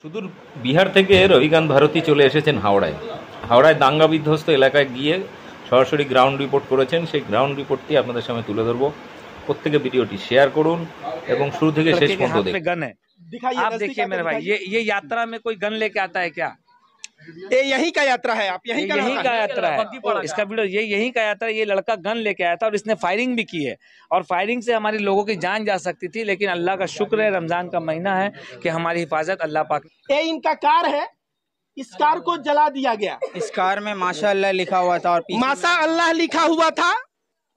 সুদূর বিহার থেকে রবিকান্ত ভারতী চলে এসেছেন হাওড়ায়। হাওড়ায় দাঙ্গা বিধ্বস্ত এলাকায় গিয়ে সরাসরি গ্রাউন্ড রিপোর্ট করেছেন। সেই গ্রাউন্ড রিপোর্টটি আপনাদের সামনে তুলে ধরবো। প্রত্যেকে ভিডিওটি শেয়ার করুন এবং শুরু থেকে শেষ পর্যন্ত দেখুন। आप देखिए मेरे भाई, ये यात्रा में कोई गन लेके आता है क्या? ये यहीं का यात्रा है। आप यहीं का यात्रा है। इसका वीडियो ये यहीं का यात्रा है। ये लड़का गन लेके आया था और इसने फायरिंग भी की है और फायरिंग से हमारे लोगों की जान जा सकती थी, लेकिन अल्लाह का शुक्र है, रमजान का महीना है कि हमारी हिफाजत अल्लाह पाक। ये इनका कार है, इस कार को जला दिया गया। इस कार में माशाअल्लाह लिखा हुआ था और माशा अल्लाह लिखा हुआ था।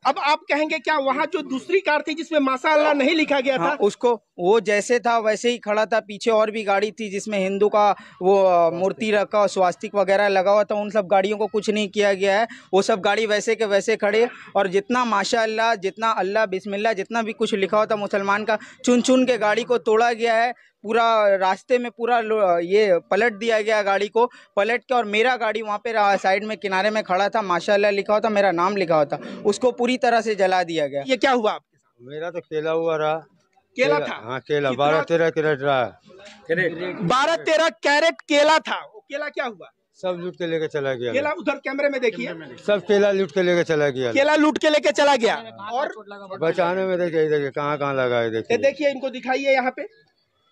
अब आप कहेंगे क्या वहाँ जो दूसरी कार थी जिसमें माशा अल्लाह नहीं लिखा गया था? उसको वो जैसे था वैसे ही खड़ा था। पीछे और भी गाड़ी थी जिसमें हिंदू का वो मूर्ति रखा, स्वास्तिक वगैरह लगा हुआ था। उन सब गाड़ियों को कुछ नहीं किया गया है। वो सब गाड़ी वैसे के वैसे खड़े और जितना माशाअल्लाह, जितना अल्लाह बिस्मिल्लाह, जितना भी कुछ लिखा हुआ था मुसलमान का, चुन चुन के गाड़ी को तोड़ा गया है। पूरा रास्ते में पूरा ये पलट दिया गया गाड़ी को, पलट के। और मेरा गाड़ी वहाँ पे साइड में किनारे में खड़ा था, माशाअल्लाह लिखा हुआ था, मेरा नाम लिखा हुआ था, उसको पूरी तरह से जला दिया गया। ये क्या हुआ आपके साथ? मेरा तो केला हुआ रहा। केला था? हाँ केला 12-13 कैरेट रहा। 12-13 कैरेट केला था। वो केला क्या हुआ? सब लूट के लेके चला गया। केला उधर कैमरे में देखिए, सब केला लूट के लेके चला गया। केला लूट के लेके चला गया। और बचाने में देखिए कहाँ कहाँ लगा है। देखिए इनको दिखाइए,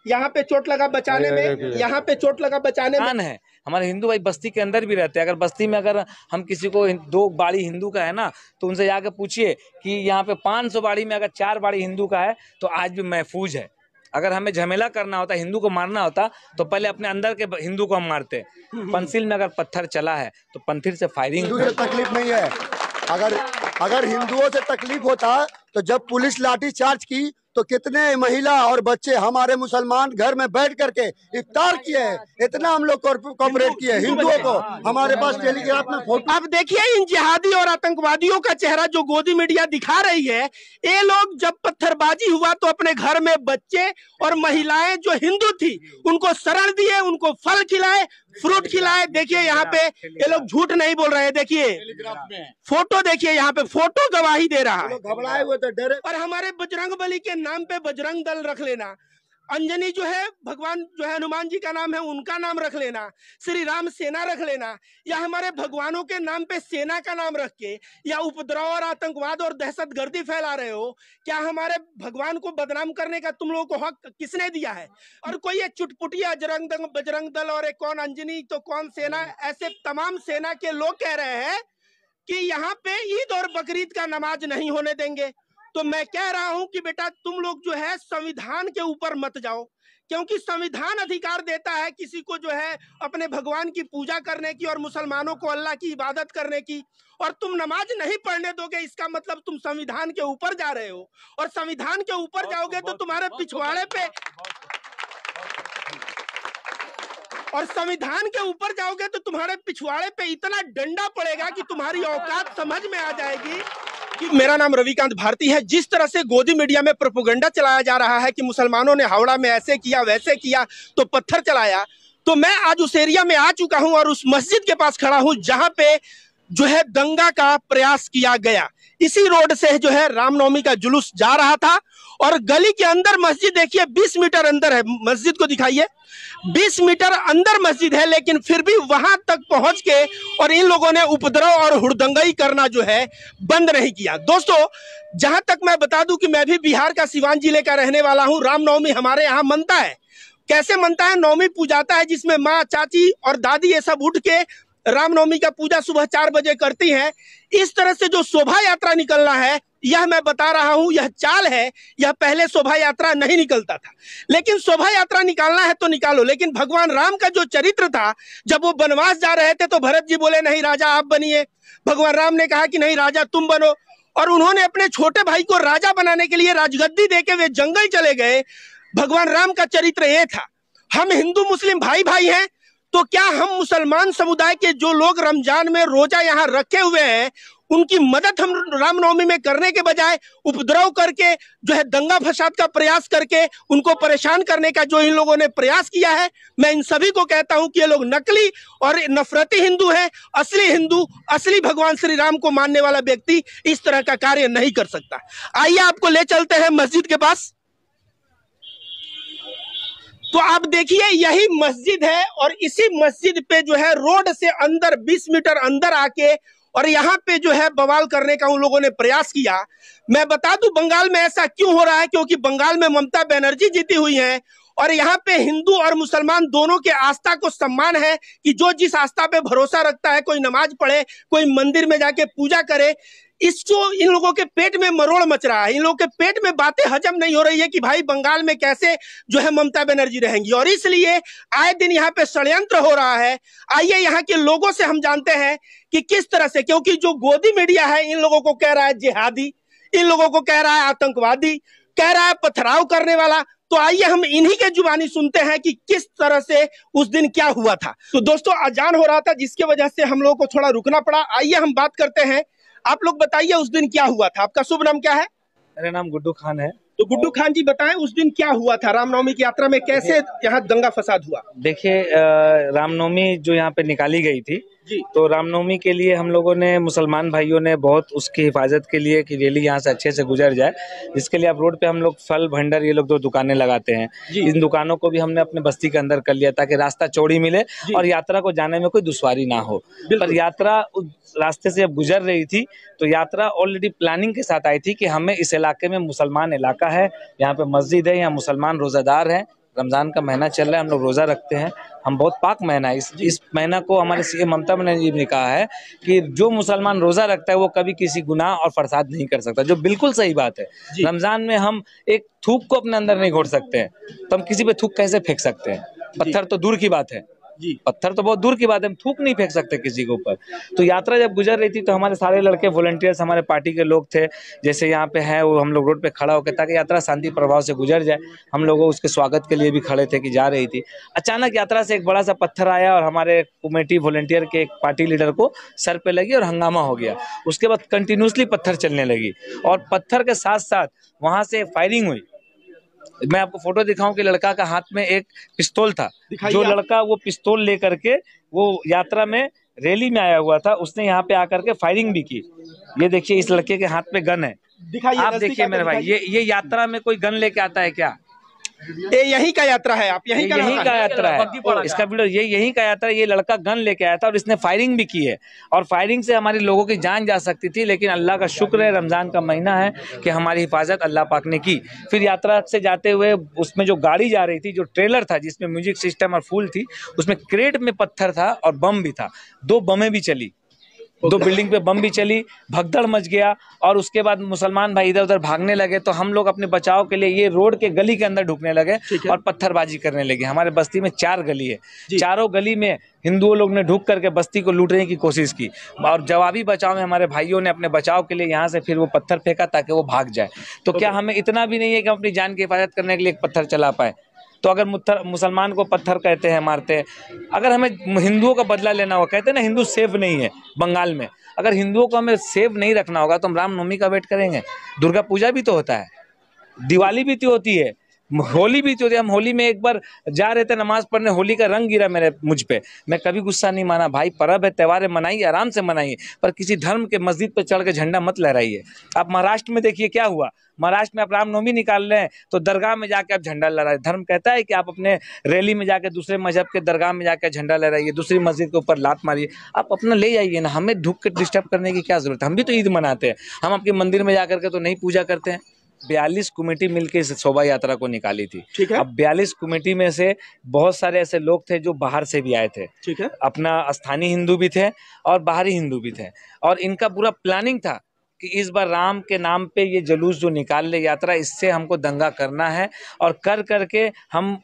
यहाँ पे चोट लगा बचाने में, यहाँ पे चोट लगा बचाने में है। हमारे हिंदू भाई बस्ती के अंदर भी रहते हैं। अगर बस्ती में अगर हम किसी को 2 बाड़ी हिंदू का है ना, तो उनसे जाकर पूछिए कि यहाँ पे 500 बाड़ी में अगर 4 बाड़ी हिंदू का है तो आज भी महफूज है। अगर हमें झमेला करना होता, हिंदू को मारना होता, तो पहले अपने अंदर के हिंदू को हम मारते। पंसिल में अगर पत्थर चला है तो पंथिर से फायरिंग। हिंदू से तकलीफ नहीं है। अगर हिंदुओं से तकलीफ होता तो जब पुलिस लाठी चार्ज की तो कितने महिला और बच्चे हमारे मुसलमान घर में बैठ करके इफ्तार किए हैं। इतना हम लोग कोऑपरेट किए हिंदुओं को। हमारे पास टेलीग्राफ में फोटो। अब देखिए इन जिहादी और आतंकवादियों का चेहरा जो गोदी मीडिया दिखा रही है। ये लोग जब पत्थरबाजी हुआ तो अपने घर में बच्चे और महिलाएं जो हिंदू थी उनको शरण दिए, उनको फल खिलाए, फ्रूट खिलाए। देखिए यहाँ पे ये लोग झूठ नहीं बोल रहे हैं। देखिए फोटो, देखिए यहाँ पे फोटो गवाही दे रहा है। घबराए हुए थे, डरे। और हमारे बजरंग बली के नाम पे बजरंग दल रख लेना, अंजनी जो है भगवान जो है हनुमान जी का नाम है उनका नाम रख लेना, श्री राम सेना रख लेना, या हमारे भगवानों के नाम पे सेना का नाम रख के या उपद्रव और आतंकवाद और दहशतगर्दी फैला रहे हो। क्या हमारे भगवान को बदनाम करने का तुम लोगों को हक किसने दिया है? और कोई ये चुटपुटिया बजरंग दल और एक कौन अंजनी तो कौन सेना, ऐसे तमाम सेना के लोग कह रहे हैं कि यहाँ पे ईद और बकरीद का नमाज नहीं होने देंगे। तो मैं कह रहा हूं कि बेटा तुम लोग जो है संविधान के ऊपर मत जाओ, क्योंकि संविधान अधिकार देता है किसी को जो है अपने भगवान की पूजा करने की और मुसलमानों को अल्लाह की इबादत करने की। और तुम नमाज नहीं पढ़ने दोगे, इसका मतलब तुम संविधान के ऊपर जा रहे हो। और संविधान के ऊपर जाओगे तो तुम्हारे पिछवाड़े पे, और संविधान के ऊपर जाओगे तो तुम्हारे पिछवाड़े पे इतना डंडा पड़ेगा कि तुम्हारी औकात समझ में आ जाएगी। मेरा नाम रविकांत भारती है। जिस तरह से गोदी मीडिया में प्रोपेगेंडा चलाया जा रहा है कि मुसलमानों ने हावड़ा में ऐसे किया वैसे किया तो पत्थर चलाया, तो मैं आज उस एरिया में आ चुका हूं और उस मस्जिद के पास खड़ा हूं जहां पे जो है दंगा का प्रयास किया गया। इसी रोड से जो है रामनवमी का जुलूस जा रहा था और गली के अंदर मस्जिद देखिए 20 मीटर अंदर है। मस्जिद को दिखाइए, 20 मीटर अंदर मस्जिद है, लेकिन फिर भी वहां तक पहुंच के और इन लोगों ने उपद्रव और हुड़दंगई करना जो है बंद नहीं किया। दोस्तों जहां तक मैं बता दूं कि मैं भी बिहार का सिवान जिले का रहने वाला हूं। रामनवमी हमारे यहाँ मनता है। कैसे मनता है? नवमी पूजाता है जिसमें माँ, चाची और दादी ये सब उठ के रामनवमी का पूजा सुबह 4 बजे करती हैं। इस तरह से जो शोभा यात्रा निकलना है, यह मैं बता रहा हूं, यह चाल है। यह पहले शोभा यात्रा नहीं निकलता था, लेकिन शोभा यात्रा निकालना है तो निकालो। लेकिन भगवान राम का जो चरित्र था, जब वो वनवास जा रहे थे तो भरत जी बोले नहीं राजा आप बनिए। भगवान राम ने कहा कि नहीं राजा तुम बनो, और उन्होंने अपने छोटे भाई को राजा बनाने के लिए राजगद्दी देके वे जंगल चले गए। भगवान राम का चरित्र ये था। हम हिंदू मुस्लिम भाई भाई हैं, तो क्या हम मुसलमान समुदाय के जो लोग रमजान में रोजा यहाँ रखे हुए हैं उनकी मदद हम रामनवमी में करने के बजाय उपद्रव करके जो है दंगा फसाद का प्रयास करके उनको परेशान करने का जो इन लोगों ने प्रयास किया है, मैं इन सभी को कहता हूं कि ये लोग नकली और नफरती हिंदू हैं। असली हिंदू, असली भगवान श्री राम को मानने वाला व्यक्ति इस तरह का कार्य नहीं कर सकता। आइए आपको ले चलते हैं मस्जिद के पास। तो आप देखिए यही मस्जिद है और इसी मस्जिद पे जो है रोड से अंदर 20 मीटर अंदर आके और यहाँ पे जो है बवाल करने का उन लोगों ने प्रयास किया। मैं बता दूं बंगाल में ऐसा क्यों हो रहा है, क्योंकि बंगाल में ममता बनर्जी जीती हुई हैं और यहाँ पे हिंदू और मुसलमान दोनों के आस्था को सम्मान है कि जो जिस आस्था पे भरोसा रखता है, कोई नमाज पढ़े, कोई मंदिर में जाके पूजा करे। इसको इन लोगों के पेट में मरोड़ मच रहा है, इन लोगों के पेट में बातें हजम नहीं हो रही है कि भाई बंगाल में कैसे जो है ममता बनर्जी रहेंगी, और इसलिए आए दिन यहाँ पे षड्यंत्र हो रहा है। आइए यहाँ के लोगों से हम जानते हैं कि किस तरह से, क्योंकि जो गोदी मीडिया है इन लोगों को कह रहा है जिहादी, इन लोगों को कह रहा है आतंकवादी, कह रहा है पथराव करने वाला। तो आइए हम इन्हीं के जुबानी सुनते हैं कि किस तरह से उस दिन क्या हुआ था। तो दोस्तों अजान हो रहा था जिसकी वजह से हम लोगों को थोड़ा रुकना पड़ा। आइए हम बात करते हैं। आप लोग बताइए उस दिन क्या हुआ था। आपका शुभ नाम क्या है? मेरा नाम गुड्डू खान है। तो गुड्डू खान जी बताएं उस दिन क्या हुआ था, रामनवमी की यात्रा में कैसे यहाँ दंगा फसाद हुआ? देखिए रामनवमी जो यहाँ पे निकाली गई थी जी। तो रामनवमी के लिए हम लोगों ने, मुसलमान भाइयों ने बहुत उसकी हिफाजत के लिए कि रैली यहाँ से अच्छे से गुजर जाए, जिसके लिए आप रोड पे हम लोग फल भंडार ये लोग 2 दुकानें लगाते हैं। इन दुकानों को भी हमने अपने बस्ती के अंदर कर लिया ताकि रास्ता चौड़ी मिले और यात्रा को जाने में कोई दुश्वारी ना हो। पर यात्रा उस रास्ते से अब गुजर रही थी तो यात्रा ऑलरेडी प्लानिंग के साथ आई थी कि हमें इस इलाके में, मुसलमान इलाका है, यहाँ पे मस्जिद है, यहाँ मुसलमान रोजादार हैं, रमजान का महीना चल रहा है, हम लोग रोजा रखते हैं, हम बहुत पाक महीना है। इस महीना को हमारे सीएम ममता बनर्जी ने कहा है कि जो मुसलमान रोजा रखता है वो कभी किसी गुनाह और फसाद नहीं कर सकता, जो बिल्कुल सही बात है। रमजान में हम एक थूक को अपने अंदर नहीं घोट सकते हैं, तो हम किसी पे थूक कैसे फेंक सकते हैं? पत्थर तो दूर की बात है, पत्थर तो बहुत दूर की बात है, हम थूक नहीं फेंक सकते किसी के ऊपर। तो यात्रा जब गुजर रही थी तो हमारे सारे लड़के वॉलंटियर्स, हमारे पार्टी के लोग थे, जैसे यहाँ पे हैं, वो हम लोग रोड पे खड़ा होकर ताकि यात्रा शांति प्रभाव से गुजर जाए, हम लोग उसके स्वागत के लिए भी खड़े थे कि जा रही थी। अचानक यात्रा से एक बड़ा सा पत्थर आया और हमारे कमेटी वॉलंटियर के एक पार्टी लीडर को सर पे लगी और हंगामा हो गया। उसके बाद कंटिन्यूसली पत्थर चलने लगी और पत्थर के साथ साथ वहां से फायरिंग हुई। मैं आपको फोटो दिखाऊं कि लड़का का हाथ में एक पिस्तौल था, जो लड़का वो पिस्तौल लेकर के वो यात्रा में रैली में आया हुआ था, उसने यहाँ पे आकर के फायरिंग भी की। ये देखिए इस लड़के के हाथ में गन है, आप देखिए मेरे भाई, ये यात्रा में कोई गन लेके आता है क्या? ये यहीं का यात्रा है, आप यहीं का यात्रा है, इसका वीडियो ये यहीं का यात्रा है। ये लड़का गन लेके आया था और इसने फायरिंग भी की है और फायरिंग से हमारे लोगों की जान जा सकती थी, लेकिन अल्लाह का शुक्र है, रमजान का महीना है कि हमारी हिफाजत अल्लाह पाक ने की। फिर यात्रा से जाते हुए उसमें जो गाड़ी जा रही थी, जो ट्रेलर था जिसमें म्यूजिक सिस्टम और फूल थी, उसमें क्रेट में पत्थर था और बम भी था। 2 बमें भी चली, 2 बिल्डिंग पे बम भी चली, भगदड़ मच गया और उसके बाद मुसलमान भाई इधर उधर भागने लगे। तो हम लोग अपने बचाव के लिए ये रोड के गली के अंदर ढुकने लगे और पत्थरबाजी करने लगे। हमारे बस्ती में 4 गली है, चारों गली में हिंदुओं लोग ने ढुक करके बस्ती को लूटने की कोशिश की और जवाबी बचाव में हमारे भाइयों ने अपने बचाव के लिए यहाँ से फिर वो पत्थर फेंका ताकि वो भाग जाए। तो क्या हमें इतना भी नहीं है कि हम अपनी जान की हिफाजत करने के लिए एक पत्थर चला पाए? तो अगर मुसलमान को पत्थर कहते हैं, मारते हैं, अगर हमें हिंदुओं का बदला लेना होगा, कहते हैं ना हिंदू सेफ नहीं है बंगाल में, अगर हिंदुओं को हमें सेफ नहीं रखना होगा तो हम रामनवमी का वेट करेंगे? दुर्गा पूजा भी तो होता है, दिवाली भी तो होती है, होली भी तो होती है। हम होली में एक बार जा रहे थे नमाज पढ़ने, होली का रंग गिरा मुझ पे, मैं कभी गुस्सा नहीं माना। भाई पर्व है, त्योहार है, मनाइए, आराम से मनाइए, पर किसी धर्म के मस्जिद पे चढ़ के झंडा मत लहराइए। आप महाराष्ट्र में देखिए क्या हुआ, महाराष्ट्र में आप रामनवमी निकाल रहे हैं तो दरगाह में जाके आप झंडा लहराए। धर्म कहता है कि आप अपने रैली में जाके दूसरे मजहब के दरगाह में जाकर झंडा लहराइए, दूसरी मस्जिद के ऊपर लात मारिए, आप अपना ले जाइए ना, हमें ढुक के डिस्टर्ब करने की क्या जरूरत है? हम भी तो ईद मनाते हैं, हम आपके मंदिर में जाकर के तो नहीं पूजा करते हैं। 42 कमेटी मिलकर इस शोभा यात्रा को निकाली थी। ठीक है। अब 42 कमेटी में से बहुत सारे ऐसे लोग थे जो बाहर से भी आए थे। ठीक है। अपना स्थानीय हिंदू भी थे और बाहरी हिंदू भी थे और इनका पूरा प्लानिंग था कि इस बार राम के नाम पे ये जुलूस जो निकाल ले यात्रा, इससे हमको दंगा करना है और कर करके हम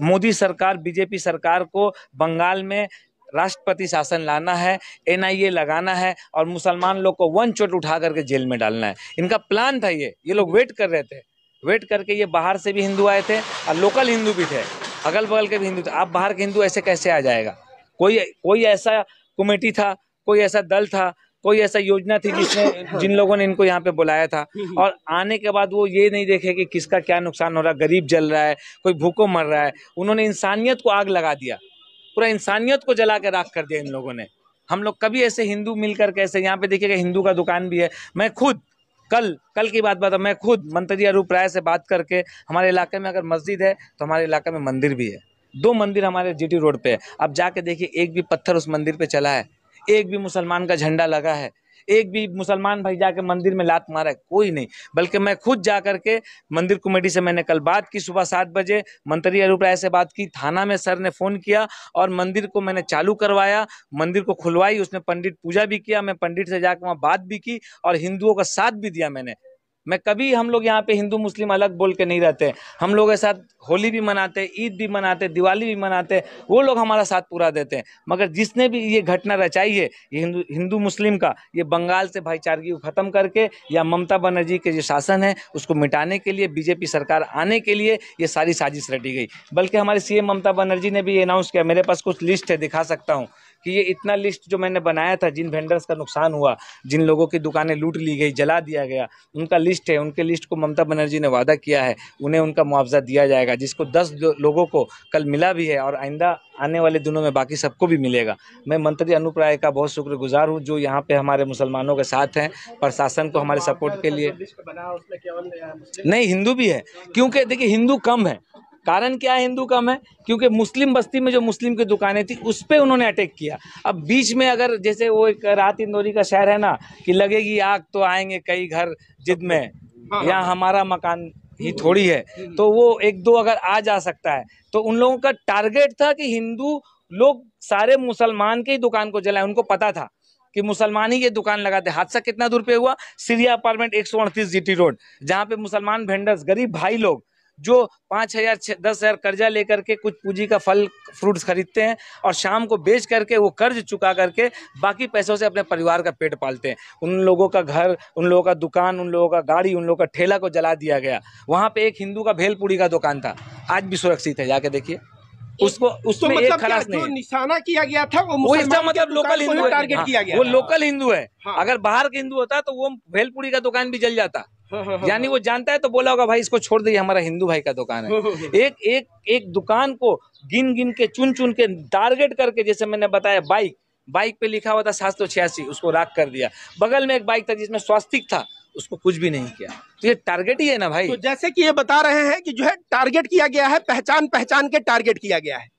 मोदी सरकार, बीजेपी सरकार को बंगाल में राष्ट्रपति शासन लाना है, NIA लगाना है और मुसलमान लोग को वन चोट उठा करके जेल में डालना है। इनका प्लान था ये लोग वेट कर रहे थे, वेट करके ये बाहर से भी हिंदू आए थे और लोकल हिंदू भी थे, अगल बगल के भी हिंदू थे। आप बाहर के हिंदू ऐसे कैसे आ जाएगा? कोई ऐसा कमेटी था, कोई ऐसा दल था, कोई ऐसा योजना थी जिन लोगों ने इनको यहाँ पे बुलाया था और आने के बाद वो ये नहीं देखे कि किसका क्या नुकसान हो रहा है, गरीब जल रहा है, कोई भूखों मर रहा है। उन्होंने इंसानियत को आग लगा दिया, पूरा इंसानियत को जला के राख कर दिया इन लोगों ने। हम लोग कभी ऐसे हिंदू मिलकर कैसे, यहाँ पे देखिएगा हिंदू का दुकान भी है, मैं खुद कल की बात बता, मैं खुद मंत्री अरूप राय से बात करके, हमारे इलाके में अगर मस्जिद है तो हमारे इलाके में मंदिर भी है, 2 मंदिर हमारे जीटी रोड पे है। अब जाके देखिए, एक भी पत्थर उस मंदिर पे चला है, एक भी मुसलमान का झंडा लगा है, एक भी मुसलमान भाई जाके मंदिर में लात मारा है? कोई नहीं। बल्कि मैं खुद जा करके मंदिर कमेटी से मैंने कल बात की, सुबह 7 बजे मंत्री अरूप राय से बात की, थाना में सर ने फोन किया और मंदिर को मैंने चालू करवाया, मंदिर को खुलवाई, उसने पंडित पूजा भी किया, मैं पंडित से जाकर वहाँ बात भी की और हिंदुओं का साथ भी दिया मैंने। मैं कभी, हम लोग यहाँ पे हिंदू मुस्लिम अलग बोल के नहीं रहते, हम लोग के साथ होली भी मनाते, ईद भी मनाते, दिवाली भी मनाते, वो लोग हमारा साथ पूरा देते हैं। मगर जिसने भी ये घटना रचाई है, ये हिंदू मुस्लिम का, ये बंगाल से भाईचारगी को खत्म करके या ममता बनर्जी के जो शासन है उसको मिटाने के लिए, बीजेपी सरकार आने के लिए ये सारी साजिश रटी गई। बल्कि हमारी सीएम ममता बनर्जी ने भी अनाउंस किया, मेरे पास कुछ लिस्ट है, दिखा सकता हूँ कि ये इतना लिस्ट जो मैंने बनाया था, जिन वेंडर्स का नुकसान हुआ, जिन लोगों की दुकानें लूट ली गई, जला दिया गया, उनका लिस्ट है। उनके लिस्ट को ममता बनर्जी ने वादा किया है, उन्हें उनका मुआवजा दिया जाएगा, जिसको 10 लोगों को कल मिला भी है और आइंदा आने वाले दिनों में बाकी सबको भी मिलेगा। मैं मंत्री अनूप राय का बहुत शुक्रगुजार हूँ जो यहाँ पे हमारे मुसलमानों के साथ हैं, प्रशासन को हमारे सपोर्ट के लिए। नहीं, हिंदू भी है, क्योंकि देखिए हिंदू कम है। कारण क्या है हिंदू कम है? क्योंकि मुस्लिम बस्ती में जो मुस्लिम की दुकानें थी उस पे उन्होंने अटैक किया। अब बीच में अगर जैसे वो एक रात इंदौरी का शहर है ना कि लगेगी आग तो आएंगे कई घर जिद में, यहाँ हमारा मकान ही थोड़ी है, तो वो 1-2 अगर आ जा सकता है। तो उन लोगों का टारगेट था कि हिंदू लोग सारे मुसलमान की दुकान को जलाएं। उनको पता था कि मुसलमान ही ये दुकान लगाते। हादसा कितना दूर पे हुआ? सीरिया अपार्टमेंट 138 जीटी रोड, जहाँ पे मुसलमान वेंडर्स, गरीब भाई लोग जो 5,000 10,000 कर्जा लेकर के कुछ पूंजी का फल फ्रूट्स खरीदते हैं और शाम को बेच करके वो कर्ज चुका करके बाकी पैसों से अपने परिवार का पेट पालते हैं। उन लोगों का घर, उन लोगों का दुकान, उन लोगों का गाड़ी, उन लोगों का ठेला को जला दिया गया। वहाँ पे एक हिंदू का भेलपूरी का दुकान था, आज भी सुरक्षित है, जाके देखिए। उसको उसमें एक खलास नहीं, निशाना किया गया था वो इसका मतलब लोकल हिंदू टारगेट किया गया, वो लोकल हिंदू है। हाँ। अगर बाहर के हिंदू होता तो वो भेलपूरी का दुकान भी जल जाता। यानी वो जानता है तो बोला होगा भाई इसको छोड़ दे, हमारा हिंदू भाई का दुकान है। एक दुकान को गिन गिन के, चुन चुन के, टारगेट करके, जैसे मैंने बताया, बाइक पे लिखा हुआ था 786, उसको राख कर दिया। बगल में एक बाइक था जिसमें स्वास्तिक था, उसको कुछ भी नहीं किया। तो ये टारगेट ही है ना भाई। तो जैसे कि ये बता रहे हैं कि जो है टारगेट किया गया है, पहचान के टारगेट किया गया है।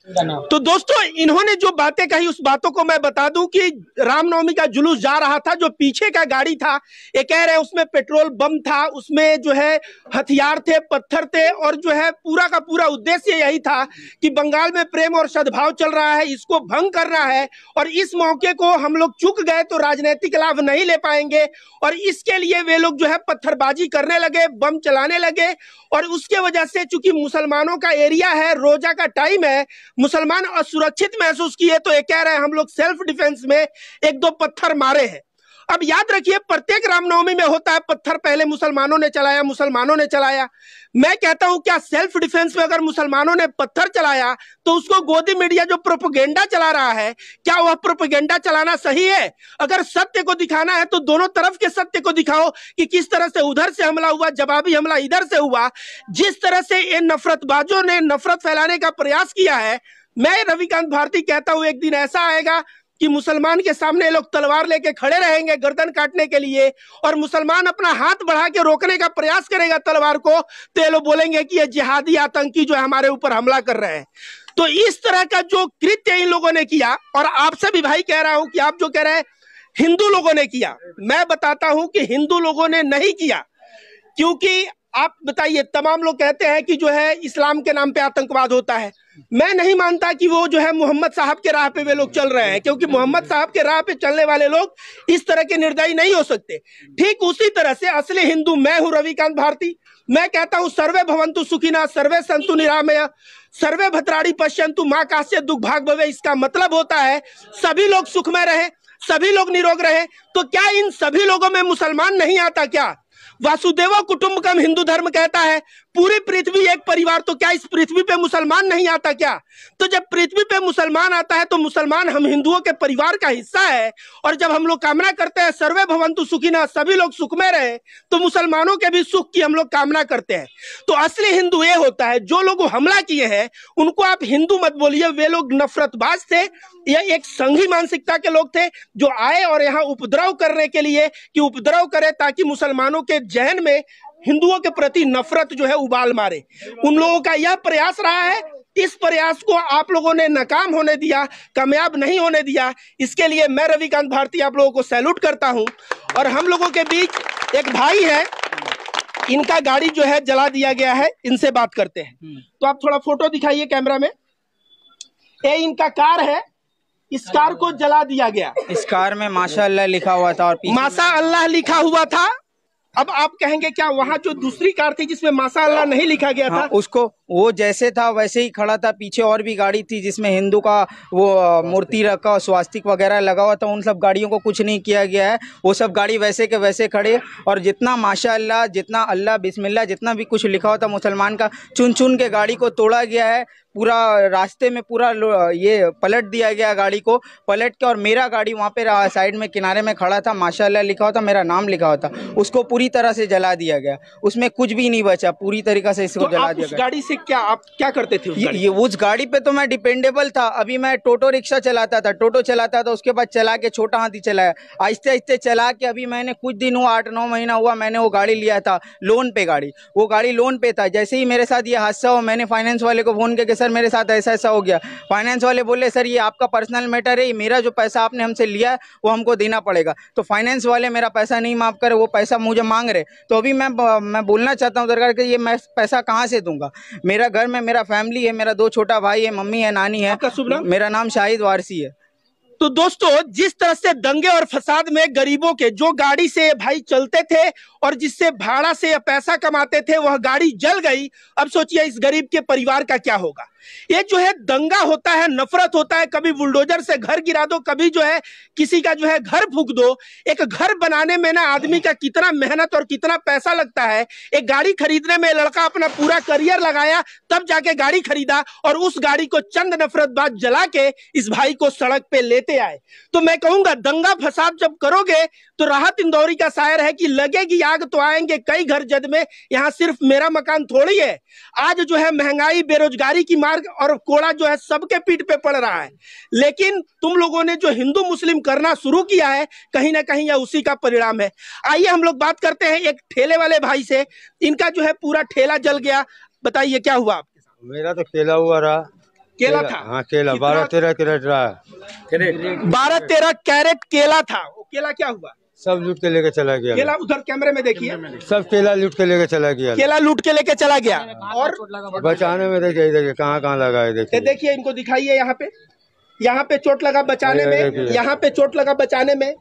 तो दोस्तों, इन्होंने जो बातें कही उस बातों को मैं बता दूं कि रामनवमी का जुलूस जा रहा था, जो पीछे का गाड़ी था, ये कह रहे हैं उसमें पेट्रोल बम था, उसमें जो है हथियार थे, पत्थर थे, और जो है पूरा का पूरा उद्देश्य यही था कि बंगाल में प्रेम और सद्भाव चल रहा है, इसको भंग करना है। और इस मौके को हम लोग चूक गए तो राजनीतिक लाभ नहीं ले पाएंगे, और इसके लिए वे लोग जो है पत्थरबाजी करने लगे, बम चलाने लगे। और उसके वजह से चूंकि मुसलमानों का एरिया है, रोजा का टाइम है, मुसलमान असुरक्षित महसूस किए, तो ये कह रहे हैं हम लोग सेल्फ डिफेंस में 1-2 पत्थर मारे हैं। अब याद रखिए, प्रत्येक रामनवमी में होता है पत्थर पहले मुसलमानों ने चलाया। मैं कहता हूं क्या सेल्फ डिफेंस में अगर मुसलमानों ने पत्थर चलाया तो उसको गोदी मीडिया जो प्रोपेगेंडा चला रहा है, क्या वह प्रोपेगेंडा चलाना सही है? अगर सत्य को दिखाना है तो दोनों तरफ के सत्य को दिखाओ कि किस तरह से उधर से हमला हुआ, जवाबी हमला इधर से हुआ। जिस तरह से ये नफरतबाजों ने नफरत फैलाने का प्रयास किया है, मैं रविकांत भारती कहता हूं एक दिन ऐसा आएगा कि मुसलमान के सामने लोग तलवार लेके खड़े रहेंगे गर्दन काटने के लिए, और मुसलमान अपना हाथ बढ़ा के रोकने का प्रयास करेगा तलवार को, तो ये लोग बोलेंगे कि ये जिहादी आतंकी जो है हमारे ऊपर हमला कर रहे हैं। तो इस तरह का जो कृत्य इन लोगों ने किया, और आपसे भी भाई कह रहा हूं कि आप जो कह रहे हैं हिंदू लोगों ने किया, मैं बताता हूं कि हिंदू लोगों ने नहीं किया। क्योंकि आप बताइए, तमाम लोग कहते हैं कि जो है इस्लाम के नाम पे आतंकवाद होता है। मैं नहीं मानता कि वो जो है मोहम्मद साहब के राह पे वे लोग चल रहे हैं, क्योंकि मोहम्मद साहब के राह पे चलने वाले लोग इस तरह के निर्दयी नहीं हो सकते। ठीक उसी तरह से असली हिंदू मैं हूं, रविकांत भारती। मैं कहता हूं सर्वे भवन्तु सुखिनः, सर्वे सन्तु निरामया, सर्वे भद्राणि पश्यन्तु मा कश्चित् दुर्भाग् भवेत्। इसका मतलब होता है सभी लोग सुखमय रहे, सभी लोग निरोग रहे। तो क्या इन सभी लोगों में मुसलमान नहीं आता क्या? वासुदेव कुटुंबकम हिंदू धर्म कहता है, पूरी पृथ्वी एक परिवार, तो क्या इस पृथ्वी पे मुसलमान नहीं आता क्या? तो जब पृथ्वी पे मुसलमान आता है तो मुसलमान हम हिंदुओं के परिवार का हिस्सा है। और जब हम लोग कामना करते हैं सर्वे भवन्तु सुखिनः, सभी लोग सुख में रहे, तो मुसलमानों के भी सुख की हम लोग कामना करते हैं। तो असली हिंदू ये होता है, जो लोग हमला किए हैं उनको आप हिंदू मत बोलिए, वे लोग नफरतबाज थे, यह एक संघी मानसिकता के लोग थे जो आए और यहाँ उपद्रव करने के लिए, कि उपद्रव करे ताकि मुसलमानों के जहन में हिंदुओं के प्रति नफरत जो है उबाल मारे। उन लोगों का यह प्रयास रहा है। इस प्रयास को आप लोगों ने नाकाम होने दिया, कामयाब नहीं होने दिया। इसके लिए मैं रविकांत भारती आप लोगों को सैल्यूट करता हूं। और हम लोगों के बीच एक भाई है, इनका गाड़ी जो है जला दिया गया है, इनसे बात करते हैं। तो आप थोड़ा फोटो दिखाइए कैमरा में। ये इनका कार है, इस कार को जला दिया गया। इस कार में माशाअल्लाह लिखा हुआ था और माशाअल्लाह लिखा हुआ था। अब आप कहेंगे क्या वहाँ जो दूसरी कार थी जिसमें माशाअल्लाह नहीं लिखा गया था? हाँ, उसको वो जैसे था वैसे ही खड़ा था। पीछे और भी गाड़ी थी जिसमें हिंदू का वो मूर्ति रखा, स्वास्तिक वगैरह लगा हुआ था। उन सब गाड़ियों को कुछ नहीं किया गया है, वो सब गाड़ी वैसे के वैसे खड़े। और जितना माशाअल्लाह, जितना अल्लाह बिस्मिल्लाह, जितना भी कुछ लिखा हुआ था मुसलमान का, चुन चुन के गाड़ी को तोड़ा गया है। पूरा रास्ते में पूरा ये पलट दिया गया गाड़ी को, पलट के। और मेरा गाड़ी वहाँ पे साइड में किनारे में खड़ा था, माशाअल्लाह लिखा हुआ था, मेरा नाम लिखा हुआ था, उसको पूरी तरह से जला दिया गया। उसमें कुछ भी नहीं बचा, पूरी तरीके से इसको जला दिया गया। गाड़ी से क्या आप क्या करते थे? उस गाड़ी पे तो मैं डिपेंडेबल था। अभी मैं टोटो रिक्शा चलाता था, टोटो चलाता था, उसके बाद चला के छोटा हाथी चलाया, आहिस्ते आहिस्ते चला के अभी मैंने कुछ दिन हुआ, 8-9 महीना हुआ, मैंने वो गाड़ी लिया था लोन पे। वो गाड़ी लोन पे था। जैसे ही मेरे साथ ये हादसा हुआ, मैंने फाइनेंस वाले को फोन करके, सर मेरे साथ ऐसा ऐसा हो गया। फाइनेंस वाले बोले सर ये आपका पर्सनल मैटर है, मेरा जो पैसा आपने हमसे लिया है वो हमको देना पड़ेगा। तो फाइनेंस वाले मेरा पैसा नहीं माफ करे, वो पैसा मुझे मांग रहे। तो अभी मैं बोलना चाहता हूँ सरकार कि ये मैं पैसा कहाँ से दूंगा? मेरा घर में मेरा फैमिली है, मेरा 2 छोटा भाई है, मम्मी है, नानी है। मेरा नाम शाहिद वारसी है। तो दोस्तों, जिस तरह से दंगे और फसाद में गरीबों के जो गाड़ी से भाई चलते थे और जिससे भाड़ा से पैसा कमाते थे, वह गाड़ी जल गई। अब सोचिए इस गरीब के परिवार का क्या होगा। ये जो है दंगा होता है, नफरत होता है। कभी बुलडोजर से घर गिरा दो, कभी जो है किसी का जो है घर फूंक दो। एक घर बनाने में ना आदमी का कितना मेहनत और कितना पैसा लगता है। एक गाड़ी खरीदने में लड़का अपना पूरा करियर लगाया, तब जाके गाड़ी खरीदा, और उस गाड़ी को चंद नफरतबाज जला के इस भाई को सड़क पे लेते आए। तो मैं कहूंगा दंगा फसाद जब करोगे तो राहत इंदौरी का शायर है कि लगेगी आग तो आएंगे कई घर जद में, यहाँ सिर्फ मेरा मकान थोड़ी है। आज जो है महंगाई, बेरोजगारी की मार और कोड़ा जो है सबके पीठ पे पड़ रहा है। लेकिन तुम लोगों ने जो हिंदू मुस्लिम करना शुरू किया है, कहीं ना कहीं यह उसी का परिणाम है। आइए हम लोग बात करते हैं एक ठेले वाले भाई से। इनका जो है पूरा ठेला जल गया, बताइए क्या हुआ आपके साथ? मेरा तो केला हुआ रहा। केला था? हाँ केला 12-13 कैरेट रहा। 12-13 कैरेट केला था। वो केला क्या हुआ? सब लूट के लेके चला गया। केला उधर कैमरे में देखिए, सब केला लूट के लेके चला गया। केला लूट के लेके चला गया। और बचाने में देखिए कहाँ लगा है। देखिए इनको दिखाइए, यहाँ पे चोट लगा बचाने में, यहाँ पे चोट लगा बचाने में।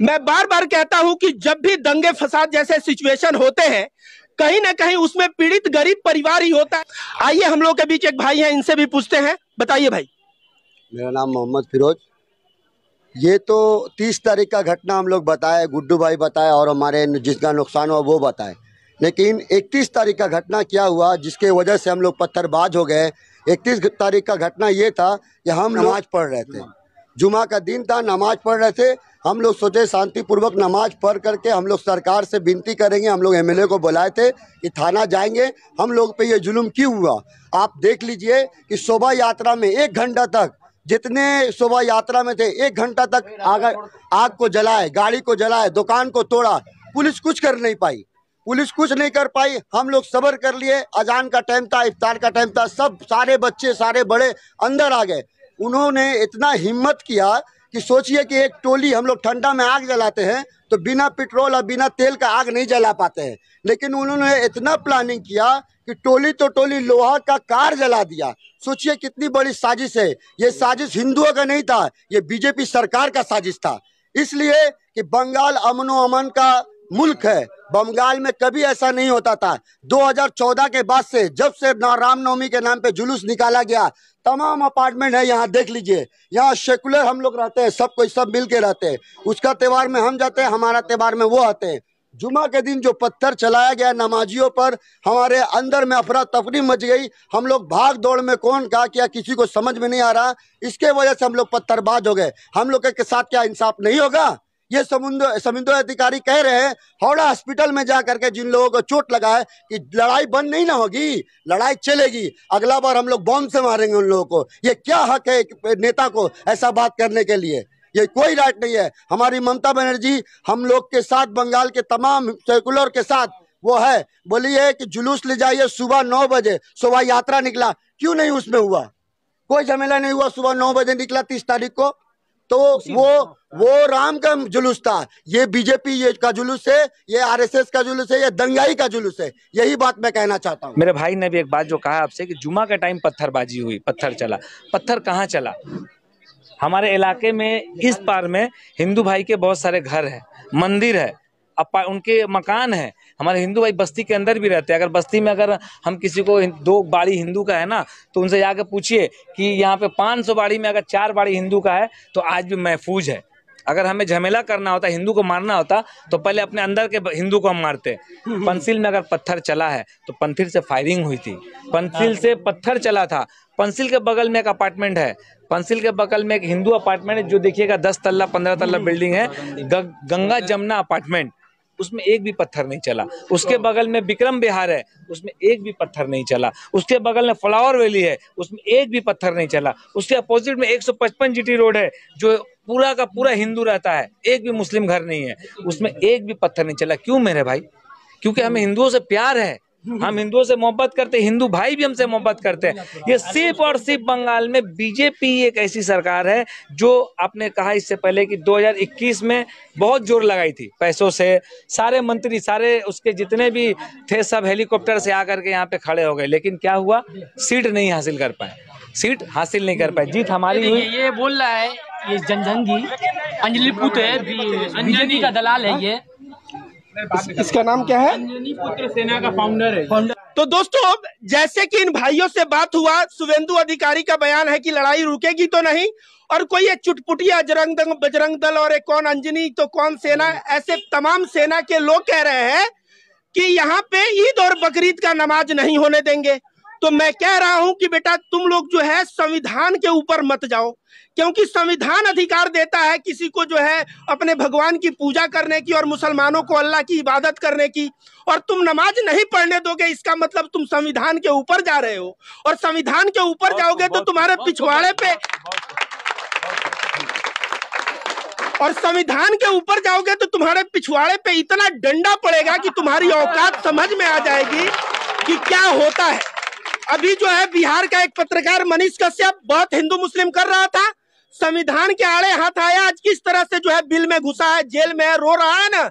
मैं बार बार कहता हूँ कि जब भी दंगे फसाद जैसे सिचुएशन होते हैं, कहीं ना कहीं उसमें पीड़ित गरीब परिवार ही होता है। आइए हम लोग के बीच एक भाई हैं, इनसे भी पूछते हैं। बताइए भाई। मेरा नाम मोहम्मद फिरोज। ये तो 30 तारीख का घटना हम लोग बताए, गुड्डू भाई बताए और हमारे जिसका नुकसान हुआ वो बताए। लेकिन 31 तारीख का घटना क्या हुआ जिसके वजह से हम लोग पत्थरबाज हो गए? 31 तारीख का घटना ये था कि हम नमाज पढ़ रहे थे, जुमा का दिन था, नमाज पढ़ रहे थे। हम लोग सोचे शांतिपूर्वक नमाज पढ़ करके हम लोग सरकार से विनती करेंगे। हम लोग एमएलए को बुलाए थे कि थाना जाएंगे, हम लोग पे ये जुल्म क्यों हुआ। आप देख लीजिए कि शोभा यात्रा में 1 घंटा तक, जितने शोभा यात्रा में थे 1 घंटा तक आग को जलाए, गाड़ी को जलाए, दुकान को तोड़ा। पुलिस कुछ कर नहीं पाई, पुलिस कुछ नहीं कर पाई। हम लोग सब्र कर लिए। अजान का टाइम था, इफ्तार का टाइम था, सब सारे बच्चे सारे बड़े अंदर आ गए। उन्होंने इतना हिम्मत किया कि सोचिए कि एक टोली, हम लोग ठंडा में आग जलाते हैं तो बिना पेट्रोल और बिना तेल का आग नहीं जला पाते हैं, लेकिन उन्होंने इतना प्लानिंग किया कि टोली तो टोली लोहा का कार जला दिया। सोचिए कितनी बड़ी साजिश है। ये साजिश हिंदुओं का नहीं था, ये बीजेपी सरकार का साजिश था। इसलिए कि बंगाल अमन का मुल्क है, बंगाल में कभी ऐसा नहीं होता था। 2014 के बाद से, जब से रामनवमी के नाम पे जुलूस निकाला गया, तमाम अपार्टमेंट है यहाँ देख लीजिए। यहाँ सेकुलर हम लोग रहते हैं, सब कोई सब मिल के रहते हैं। उसका त्यौहार में हम जाते हैं, हमारा त्यौहार में वो आते हैं। जुमा के दिन जो पत्थर चलाया गया नमाजियों पर, हमारे अंदर में अफरा तफरी मच गई। हम लोग भाग दौड़ में कौन क्या किया किसी को समझ में नहीं आ रहा। इसके वजह से हम लोग पत्थरबाज हो गए। हम लोग के साथ क्या इंसाफ नहीं होगा? ये समुद्र अधिकारी कह रहे हैं हावड़ा हॉस्पिटल में जा करके जिन लोगों को चोट लगा है कि लड़ाई बंद नहीं ना होगी, लड़ाई चलेगी, अगला बार हम लोग बॉम्ब से मारेंगे उन लोगों को। ये क्या हक है एक नेता को ऐसा बात करने के लिए? ये कोई राइट नहीं है। हमारी ममता बनर्जी हम लोग के साथ, बंगाल के तमाम सेकुलर के साथ वो है, बोली है कि जुलूस ले जाइए सुबह 9 बजे। शोभा यात्रा निकला, क्यों नहीं उसमें हुआ? कोई झमेला नहीं हुआ। सुबह 9 बजे निकला 30 तारीख को, तो वो राम का जुलूस था। ये बीजेपी ये का जुलूस है, ये आरएसएस का जुलूस है, ये दंगाई का जुलूस है। यही बात मैं कहना चाहता हूँ। मेरे भाई ने भी एक बात जो कहा आपसे कि जुमा का टाइम पत्थरबाजी हुई, पत्थर चला। पत्थर कहाँ चला? हमारे इलाके में इस पार में हिंदू भाई के बहुत सारे घर हैं, मंदिर है, उनके मकान है। हमारे हिंदू भाई बस्ती के अंदर भी रहते हैं। अगर बस्ती में अगर हम किसी को 2 बाड़ी हिंदू का है ना, तो उनसे जाकर पूछिए कि यहाँ पे 500 बाड़ी में अगर 4 बाड़ी हिंदू का है तो आज भी महफूज है। अगर हमें झमेला करना होता, हिंदू को मारना होता, तो पहले अपने अंदर के हिंदू को हम मारते। पंसिल में अगर पत्थर चला है तो पंसिल से फायरिंग हुई थी, पंसिल से पत्थर चला था। पंसिल के बगल में एक अपार्टमेंट है, पंसिल के बगल में एक हिंदू अपार्टमेंट है जो देखिएगा 10 तल्ला 15 तल्ला बिल्डिंग है, गंगा जमुना अपार्टमेंट, उसमें एक भी पत्थर नहीं चला। उसके बगल में विक्रम विहार है, उसमें एक भी पत्थर नहीं चला। उसके बगल में फ्लावर वैली है, उसमें एक भी पत्थर नहीं चला। उसके अपोजिट में 155 जीटी रोड है जो पूरा का पूरा हिंदू रहता है, एक भी मुस्लिम घर नहीं है, उसमें एक भी पत्थर नहीं चला। क्यों मेरे भाई? क्योंकि हमें हिंदुओं से प्यार है, हम हिंदुओं से मोहब्बत करते हैं, हिंदू भाई भी हमसे मोहब्बत करते हैं। ये सिर्फ और सिर्फ बंगाल में बीजेपी एक ऐसी सरकार है जो आपने कहा इससे पहले कि 2021 में बहुत जोर लगाई थी पैसों से। सारे मंत्री, सारे उसके जितने भी थे सब हेलीकॉप्टर से आकर के यहाँ पे खड़े हो गए, लेकिन क्या हुआ? सीट नहीं हासिल कर पाए, सीट हासिल नहीं कर पाए। जीत हमारी हुई। ये बोल रहा है ये जनजंगी अंजलि पुत्र है, बीजेपी का दलाल है ये। इसका नाम क्या है? अंजनी पुत्र सेना का फाउंडर है। तो दोस्तों, जैसे कि इन भाइयों से बात हुआ, शुभेंदु अधिकारी का बयान है कि लड़ाई रुकेगी तो नहीं, और कोई ये चुटपुटिया बजरंग दल और एक कौन अंजनी तो कौन सेना, ऐसे तमाम सेना के लोग कह रहे हैं कि यहाँ पे ईद और बकरीद का नमाज नहीं होने देंगे। तो मैं कह रहा हूं कि बेटा तुम लोग जो है संविधान के ऊपर मत जाओ, क्योंकि संविधान अधिकार देता है किसी को जो है अपने भगवान की पूजा करने की और मुसलमानों को अल्लाह की इबादत करने की, और तुम नमाज नहीं पढ़ने दोगे, इसका मतलब तुम संविधान के ऊपर जा रहे हो। और संविधान के ऊपर जाओगे तो तुम्हारे पिछवाड़े पे, और संविधान के ऊपर जाओगे तो तुम्हारे पिछवाड़े पे इतना डंडा पड़ेगा कि तुम्हारी औकात समझ में आ जाएगी कि क्या होता है। अभी जो है बिहार का एक पत्रकार मनीष कश्यप बहुत हिंदू मुस्लिम कर रहा था, संविधान के आड़े हाथ आया, आज किस तरह से जो है बिल में घुसा है, जेल में है, रो रहा है ना।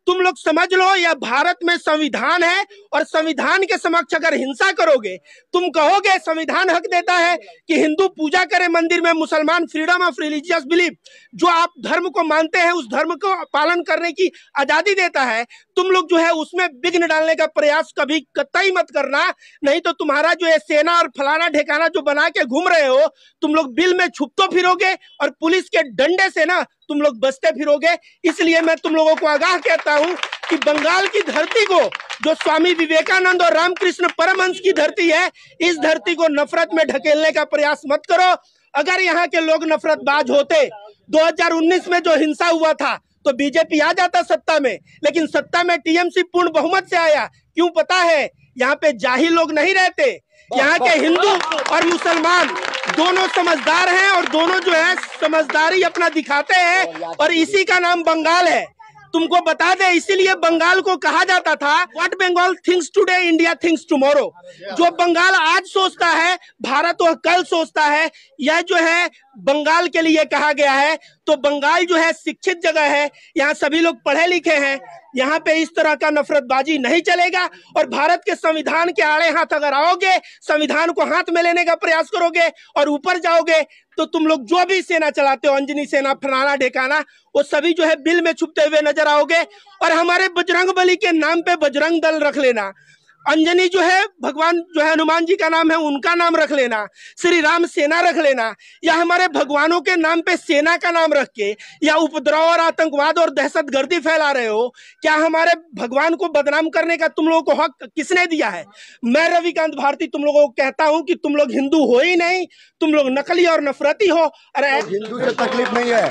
तुम लोग समझ लो यह भारत में संविधान है, और संविधान के समक्ष अगर हिंसा करोगे, तुम कहोगे संविधान हक देता है कि हिंदू पूजा करे मंदिर में, मुसलमान फ्रीडम ऑफ रिलीजियस बिलीफ, जो आप धर्म को मानते हैं उस धर्म को पालन करने की आजादी देता है, तुम लोग जो है उसमें विघ्न डालने का प्रयास कभी कतई मत करना। नहीं तो तुम्हारा जो है सेना और फलाना ठिकाना जो बना के घूम रहे हो, तुम लोग बिल में छुप तो फिरोगे और पुलिस के डंडे से ना तुम लोग बचते फिरोगे। इसलिए मैं तुम लोगों को आगाह कहता हूं कि बंगाल की धरती को, जो स्वामी विवेकानंद और रामकृष्ण परमहंस की धरती है, इस धरती को नफरत में ढकेलने का प्रयास मत करो। अगर यहाँ के लोग नफरतबाज होते, 2019 में जो हिंसा हुआ था तो बीजेपी आ जाता सत्ता में, लेकिन सत्ता में टीएमसी पूर्ण बहुमत से आया। क्यों पता है? यहाँ पे जाहिल लोग नहीं रहते, यहाँ के हिंदू और मुसलमान दोनों समझदार हैं, और दोनों जो है समझदारी अपना दिखाते हैं, और इसी का नाम बंगाल है। तुमको बता दे, इसीलिए बंगाल को कहा जाता था what Bengal thinks today India thinks tomorrow. जो बंगाल आज सोचता है भारत वह कल सोचता है, यह जो है बंगाल के लिए कहा गया है। तो बंगाल जो है शिक्षित जगह है, यहाँ सभी लोग पढ़े लिखे हैं, यहाँ पे इस तरह का नफरतबाजी नहीं चलेगा। और भारत के संविधान के आड़े हाथ अगर आओगे, संविधान को हाथ में लेने का प्रयास करोगे और ऊपर जाओगे, तो तुम लोग जो भी सेना चलाते हो, अंजनी सेना, फलाना ढेकाना, वो सभी जो है बिल में छुपते हुए नजर आओगे। और हमारे बजरंग बली के नाम पे बजरंग दल रख लेना। अंजनी जो है भगवान जो है हनुमान जी का नाम है, उनका नाम रख लेना, श्री राम सेना रख लेना, या हमारे भगवानों के नाम पे सेना का नाम रख के या उपद्रव और आतंकवाद और दहशतगर्दी फैला रहे हो। क्या हमारे भगवान को बदनाम करने का तुम लोगों को हक किसने दिया है? मैं रविकांत भारती तुम लोगों को कहता हूं कि तुम लोग हिंदू हो ही नहीं, तुम लोग नकली और नफरती हो। अरे हिंदू से तकलीफ नहीं है।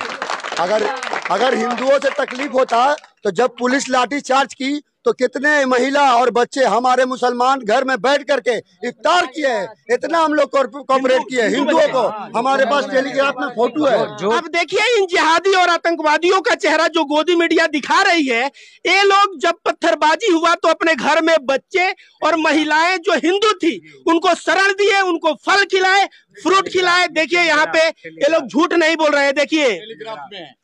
अगर हिंदुओं से तकलीफ होता तो जब पुलिस लाठी चार्ज की तो कितने महिला और बच्चे हमारे मुसलमान घर में बैठ करके इफ्तार किए हैं। इतना हम लोग कोऑपरेट किए हिंदुओं को। हमारे पास टेलीग्राफ में फोटो है। अब देखिए इन जिहादी और आतंकवादियों का चेहरा जो गोदी मीडिया दिखा रही है, ये लोग जब पत्थरबाजी हुआ तो अपने घर में बच्चे और महिलाएं जो हिंदू थी उनको शरण दिए, उनको फल खिलाए, फ्रूट खिलाए। देखिए यहाँ पे ये लोग झूठ नहीं बोल रहे हैं। देखिए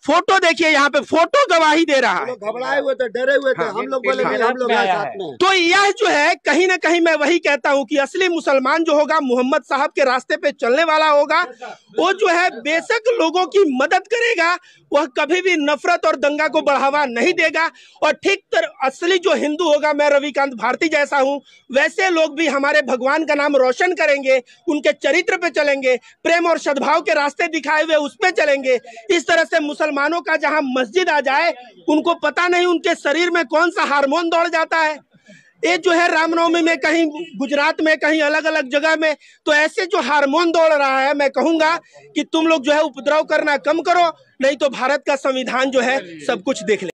फोटो, देखिए यहाँ पे फोटो गवाही दे रहा है। घबराए हुए थे, डरे हुए थे। हम लोग बोले हम लोग आए साथ में। तो यह जो है कहीं ना कहीं मैं वही कहता हूं कि असली मुसलमान जो होगा मोहम्मद साहब के रास्ते पे चलने वाला होगा। वो जो है बेशक लोगों की मदद करेगा, वह कभी भी नफरत और दंगा को बढ़ावा नहीं देगा। और ठीक असली जो हिंदू होगा, मैं रविकांत भारती जैसा हूं, वैसे लोग भी हमारे भगवान का नाम रोशन करेंगे, उनके चरित्र पे चलेंगे, प्रेम और सद्भाव के रास्ते दिखाए हुए उस पे चलेंगे। इस तरह से मुसलमानों का जहां मस्जिद आ जाए, उनको पता नहीं उनके शरीर में कौन सा हार्मोन दौड़ जाता है। ये जो है रामनवमी में कहीं गुजरात में, कहीं अलग अलग जगह में, तो ऐसे जो हार्मोन दौड़ रहा है, मैं कहूंगा कि तुम लोग जो है उपद्रव करना कम करो, नहीं तो भारत का संविधान जो है सब कुछ देख ले।